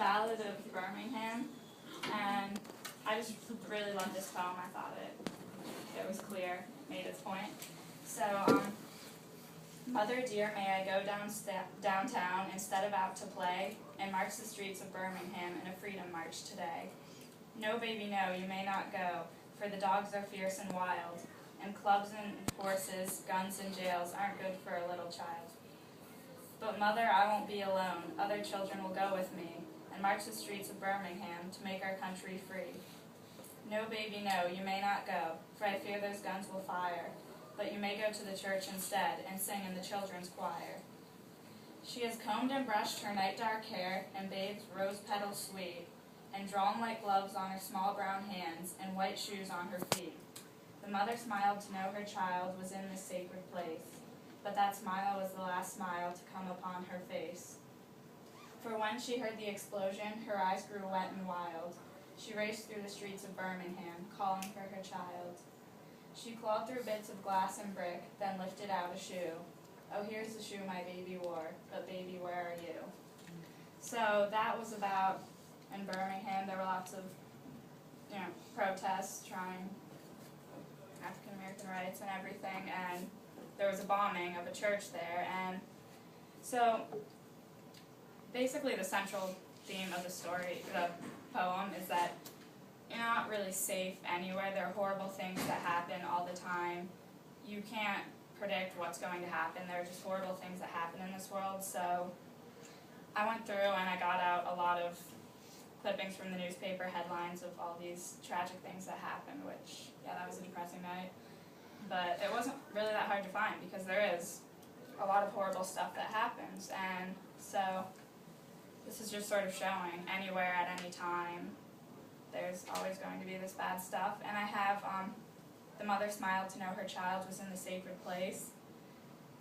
Ballad of Birmingham, and I just really loved this poem. I thought it was clear, made its point. So, Mother dear, may I go downtown instead of out to play, and march the streets of Birmingham in a freedom march today. No, baby, no, you may not go, for the dogs are fierce and wild, and clubs and horses, guns and jails aren't good for a little child. But mother, I won't be alone. Other children will go with me, and march the streets of Birmingham to make our country free. No, baby, no, you may not go, for I fear those guns will fire, but you may go to the church instead, and sing in the children's choir. She has combed and brushed her night dark hair, and bathed rose petals sweet, and drawn like gloves on her small brown hands, and white shoes on her feet. The mother smiled to know her child was in this sacred place, but that smile was the last smile to come upon her face. For when she heard the explosion, her eyes grew wet and wild. She raced through the streets of Birmingham, calling for her child. She clawed through bits of glass and brick, then lifted out a shoe. Oh, here's the shoe my baby wore, but baby, where are you? So that was about, in Birmingham, there were lots of, protests trying African American rights and everything, and there was a bombing of a church there, and so basically the central theme of the story, the poem, is that you're not really safe anywhere. There are horrible things that happen all the time. You can't predict what's going to happen. There are just horrible things that happen in this world. So I went through and I got out a lot of clippings from the newspaper, headlines of all these tragic things that happened, which, yeah, that was a depressing night. But it wasn't really that hard to find because there is a lot of horrible stuff that happens. And so this is just sort of showing anywhere at any time there's always going to be this bad stuff. And I have the mother smiled to know her child was in the sacred place,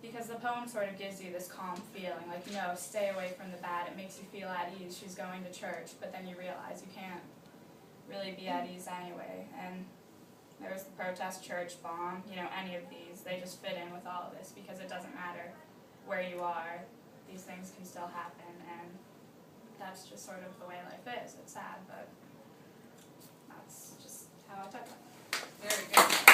because the poem sort of gives you this calm feeling, like, stay away from the bad. It makes you feel at ease. She's going to church, but then you realize you can't really be at ease anyway. And there was the protest, church, bomb, any of these, they just fit in with all of this, because it doesn't matter where you are, these things can still happen, and that's just sort of the way life is. It's sad, but that's just how I took it. Very good.